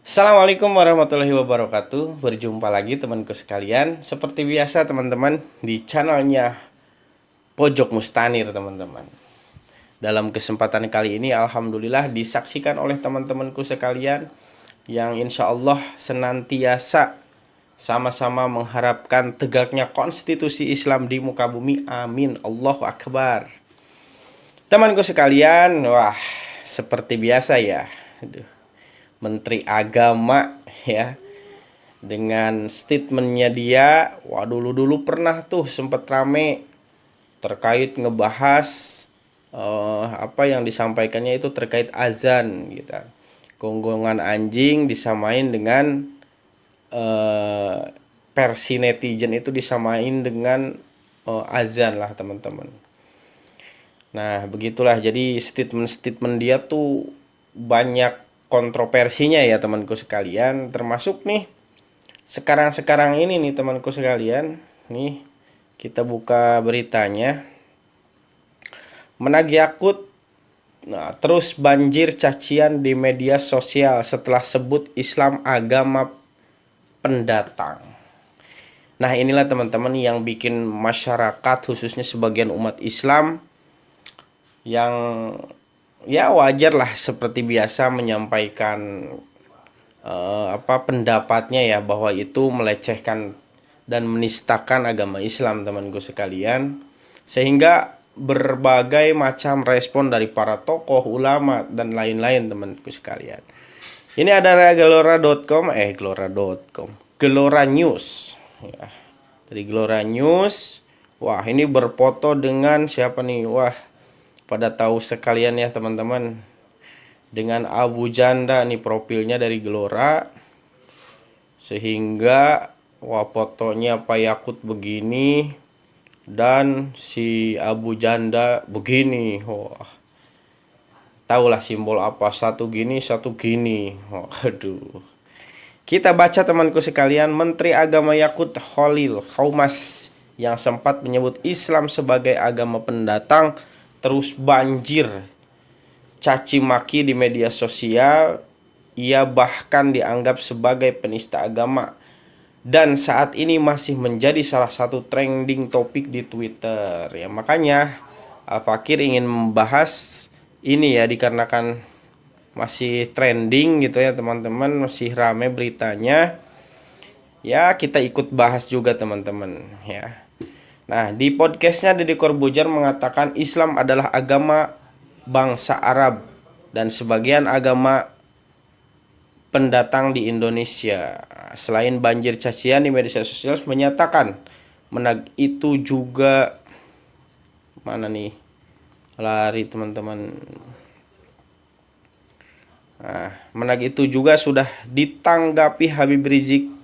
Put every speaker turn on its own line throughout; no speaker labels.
Assalamualaikum warahmatullahi wabarakatuh. Berjumpa lagi temanku sekalian. Seperti biasa teman-teman di channelnya Pojok Mustanir teman-teman. Dalam kesempatan kali ini alhamdulillah disaksikan oleh teman-temanku sekalian yang insya Allah senantiasa sama-sama mengharapkan tegaknya konstitusi Islam di muka bumi. Amin. Allahu Akbar. Temanku sekalian, wah seperti biasa ya. Menteri Agama ya, dengan statementnya dia, wah dulu pernah tuh sempet rame terkait ngebahas apa yang disampaikannya itu terkait azan gitu. Gonggongan anjing disamain dengan versi netizen itu disamain dengan azan lah teman-teman. Nah begitulah, jadi statement dia tuh banyak kontroversinya ya temanku sekalian, termasuk nih sekarang ini nih temanku sekalian, nih kita buka beritanya. Menagih akut, nah terus banjir cacian di media sosial setelah sebut Islam agama pendatang. Nah inilah teman-teman yang bikin masyarakat khususnya sebagian umat Islam yang ya wajar lah seperti biasa menyampaikan pendapatnya ya, bahwa itu melecehkan dan menistakan agama Islam temanku sekalian, sehingga berbagai macam respon dari para tokoh, ulama dan lain-lain temanku sekalian. Ini ada Gelora News ya. Dari Gelora News, wah ini berfoto dengan siapa nih? Wah, pada tahu sekalian ya teman-teman, dengan Abu Janda nih profilnya dari Gelora, sehingga wah fotonya Pak Yakut begini dan si Abu Janda begini. Wah, tahulah simbol apa, satu gini satu gini. Waduh. Kita baca temanku sekalian, Menteri Agama Yakut Khalil Qaumas yang sempat menyebut Islam sebagai agama pendatang terus banjir caci maki di media sosial. Ia bahkan dianggap sebagai penista agama dan saat ini masih menjadi salah satu trending topik di Twitter ya. Makanya Al-Fakir ingin membahas ini ya, dikarenakan masih trending gitu ya teman-teman, masih rame beritanya ya, kita ikut bahas juga teman-teman ya. Nah, di podcastnya Deddy Corbuzier mengatakan Islam adalah agama bangsa Arab dan sebagian agama pendatang di Indonesia. Selain banjir cacian di media sosial, menyatakan itu juga mana nih? Lari teman-teman. Nah, itu juga sudah ditanggapi Habib Rizik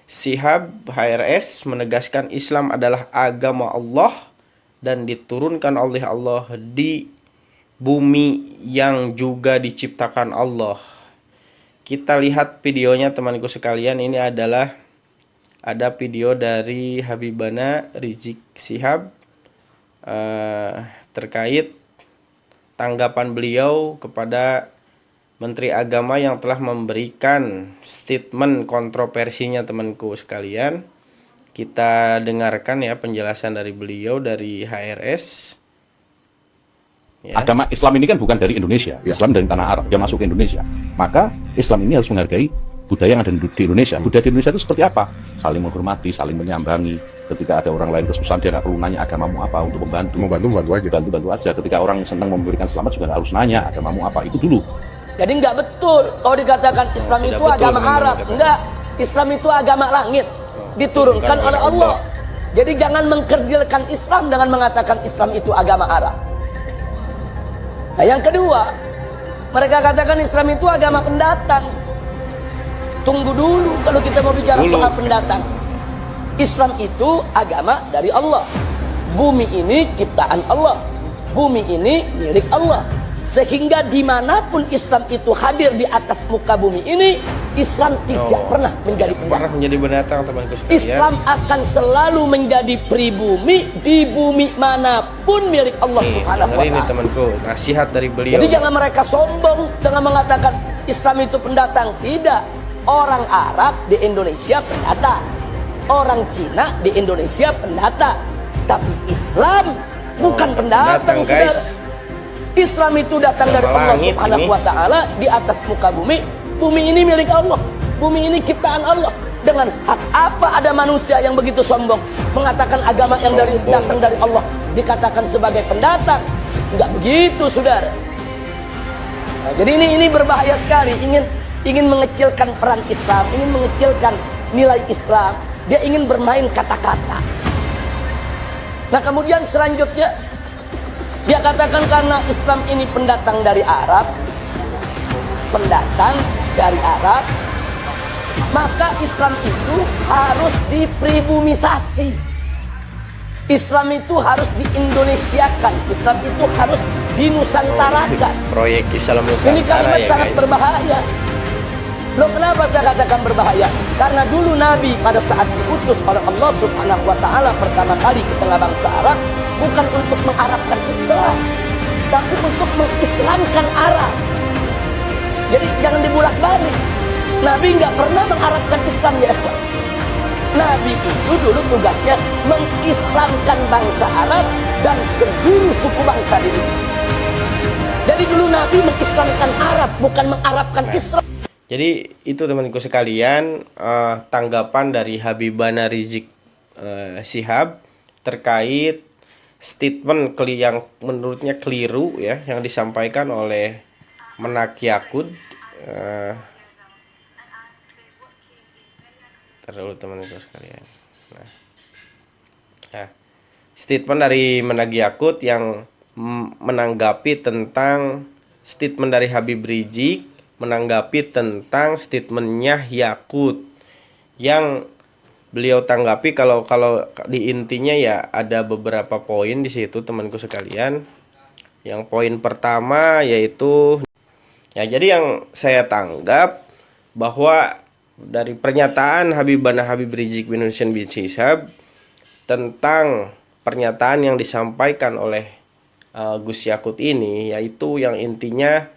Syihab HRS menegaskan Islam adalah agama Allah dan diturunkan oleh Allah di bumi yang juga diciptakan Allah. Kita lihat videonya temanku sekalian. Ini adalah ada video dari Habibana Rizik Syihab terkait tanggapan beliau kepada Menteri Agama yang telah memberikan statement kontroversinya temanku sekalian. Kita dengarkan ya penjelasan dari beliau dari HRS
ya. Agama Islam ini kan bukan dari Indonesia, Islam dari tanah Arab, dia masuk ke Indonesia. Maka Islam ini harus menghargai budaya yang ada di Indonesia. Budaya di Indonesia itu seperti apa? Saling menghormati, saling menyambangi. Ketika ada orang lain kesusahan, dia nggak perlu nanya agamamu apa untuk membantu aja. Ketika orang senang memberikan selamat juga nggak harus nanya agamamu apa, itu dulu.
Jadi nggak betul kalau dikatakan Islam itu agama Arab. Enggak, Islam itu agama langit, diturunkan oleh Allah. Jadi jangan mengkerdilkan Islam dengan mengatakan Islam itu agama Arab. Nah yang kedua, mereka katakan Islam itu agama pendatang. Tunggu dulu kalau kita mau bicara soal pendatang. Islam itu agama dari Allah. Bumi ini ciptaan Allah. Bumi ini milik Allah. Sehingga dimanapun Islam itu hadir di atas muka bumi ini, Islam tidak pernah menjadi pendatang.
Temanku sekalian.
Islam akan selalu menjadi pribumi di bumi manapun milik Allah Subhanahu wa
Taala. Ini temanku, nasihat dari beliau.
Jadi jangan mereka sombong dengan mengatakan Islam itu pendatang. Tidak. Orang Arab di Indonesia pendatang. Orang Cina di Indonesia pendatang. Tapi Islam bukan pendatang, saudara.
guys.
Islam itu datang dari Allah Subhanahu wa Ta'ala di atas muka bumi. Bumi ini milik Allah. Bumi ini ciptaan Allah. Dengan hak apa ada manusia yang begitu sombong mengatakan agama yang datang dari Allah dikatakan sebagai pendatang? Enggak begitu, saudara. Nah, jadi ini berbahaya sekali. Ingin mengecilkan peran Islam, ingin mengecilkan nilai Islam. Dia ingin bermain kata-kata. Nah, kemudian selanjutnya dia katakan karena Islam ini pendatang dari Arab, maka Islam itu harus dipribumisasi. Islam itu harus diindonesiakan. Islam itu harus dinusantarakan.
Proyek Islam Nusantara.
Ini kalimat
ya,
sangat
guys.
berbahaya. Loh, kenapa saya katakan berbahaya? Karena dulu Nabi pada saat diutus oleh Allah Subhanahu wa Ta'ala pertama kali ke tengah bangsa Arab, bukan untuk mengarabkan Islam, tapi untuk mengislamkan Arab. Jadi jangan dibulak-balik. Nabi nggak pernah mengarabkan Islam, ya ikhwan. Nabi itu dulu tugasnya mengislamkan bangsa Arab dan seluruh suku bangsa di dunia. Jadi dulu Nabi mengislamkan Arab, bukan mengarabkan Islam.
Jadi itu temanku sekalian, tanggapan dari Habibana Rizik Syihab terkait statement yang menurutnya keliru ya, yang disampaikan oleh Menak Yakut. Terlalu temanku sekalian. Nah, statement dari Menak Yakut yang menanggapi tentang statement dari Habib Rizik, menanggapi tentang statementnya Yakut, yang beliau tanggapi kalau di intinya ya ada beberapa poin di situ temanku sekalian. Yang poin pertama yaitu ya, jadi yang saya tanggap bahwa dari pernyataan Habib Rizik bin Hussein bin Syihab tentang pernyataan yang disampaikan oleh Gus Yakut ini, yaitu yang intinya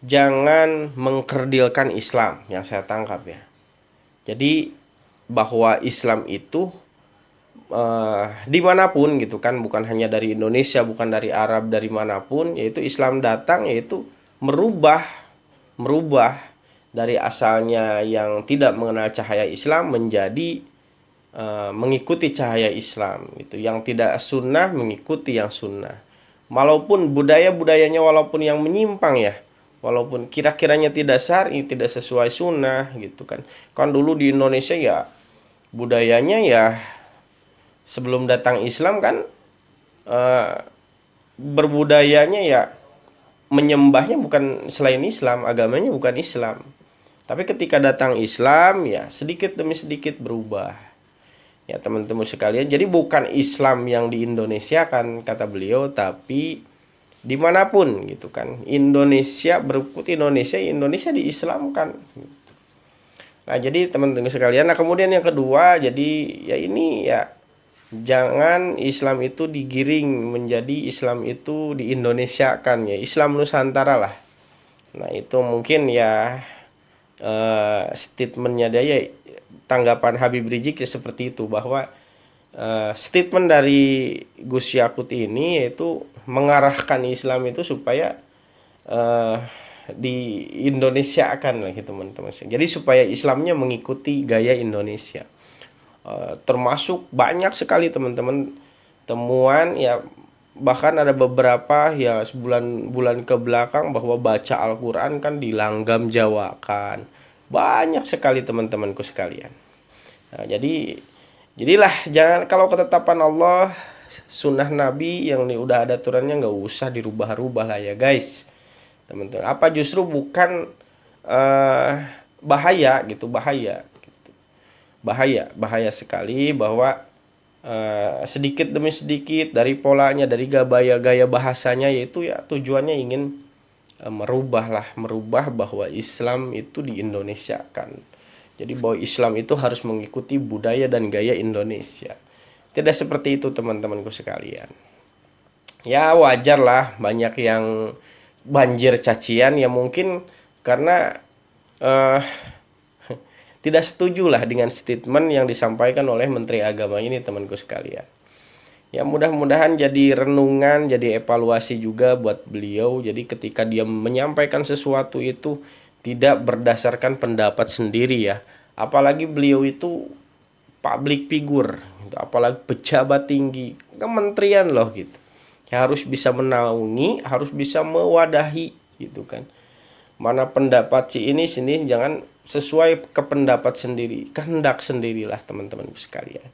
jangan mengkerdilkan Islam, yang saya tangkap ya. Jadi bahwa Islam itu dimanapun gitu kan, bukan hanya dari Indonesia, bukan dari Arab, dari manapun, yaitu Islam datang yaitu merubah dari asalnya yang tidak mengenal cahaya Islam menjadi mengikuti cahaya Islam itu, yang tidak sunnah mengikuti yang sunnah, walaupun budayanya walaupun yang menyimpang ya, walaupun kira-kiranya tidak syar'i, tidak sesuai sunnah gitu kan. Kan dulu di Indonesia ya budayanya ya sebelum datang Islam kan berbudayanya ya menyembahnya bukan selain Islam, agamanya bukan Islam. Tapi ketika datang Islam ya sedikit demi sedikit berubah. Ya teman-teman sekalian, jadi bukan Islam yang di Indonesia kan kata beliau, tapi dimanapun gitu kan, Indonesia berikut Indonesia diislamkan. Nah jadi teman-teman sekalian, nah kemudian yang kedua, jadi ya ini ya jangan Islam itu digiring menjadi Islam itu di Indonesia kan ya, Islam Nusantara lah. Nah itu mungkin ya statementnya dia ya, tanggapan Habib Rizik ya seperti itu, bahwa statement dari Gus Yakut ini yaitu mengarahkan Islam itu supaya di Indonesia akan lah gitu teman-teman. Jadi supaya Islamnya mengikuti gaya Indonesia. Termasuk banyak sekali teman-teman temuan ya, bahkan ada beberapa ya bulan ke belakang bahwa baca Al-Quran kan dilanggam Jawakan. Banyak sekali teman-temanku sekalian. Nah, jadilah jangan, kalau ketetapan Allah, sunnah Nabi yang udah ada aturannya nggak usah dirubah-rubah lah ya guys, teman-teman. Apa justru bukan bahaya gitu, bahaya sekali bahwa sedikit demi sedikit dari polanya, dari gaya bahasanya, yaitu ya tujuannya ingin merubah bahwa Islam itu di Indonesia kan. Jadi bahwa Islam itu harus mengikuti budaya dan gaya Indonesia. Tidak seperti itu teman-temanku sekalian. Ya wajar lah banyak yang banjir cacian ya, mungkin karena eh, tidak setuju lah dengan statement yang disampaikan oleh Menteri Agama ini, temanku sekalian. Ya mudah-mudahan jadi renungan, jadi evaluasi juga buat beliau. Jadi ketika dia menyampaikan sesuatu itu tidak berdasarkan pendapat sendiri ya. Apalagi beliau itu public figure, gitu. Apalagi pejabat tinggi, kementerian loh gitu. Ya harus bisa menaungi, harus bisa mewadahi gitu kan. Mana pendapat si ini sini jangan sesuai ke pendapat sendiri, kehendak sendirilah teman-temanku sekalian.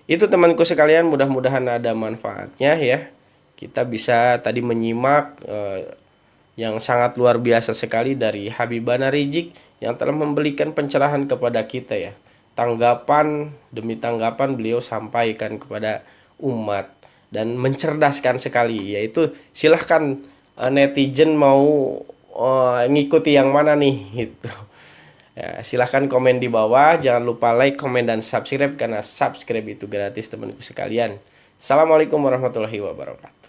Itu temanku sekalian, mudah-mudahan ada manfaatnya ya. Kita bisa tadi menyimak yang sangat luar biasa sekali dari Habibana Rizik yang telah memberikan pencerahan kepada kita ya. Tanggapan demi tanggapan beliau sampaikan kepada umat dan mencerdaskan sekali, yaitu silahkan netizen mau ngikuti yang mana nih gitu. Ya, silahkan komen di bawah. Jangan lupa like, komen, dan subscribe karena subscribe itu gratis temanku sekalian. Assalamualaikum warahmatullahi wabarakatuh.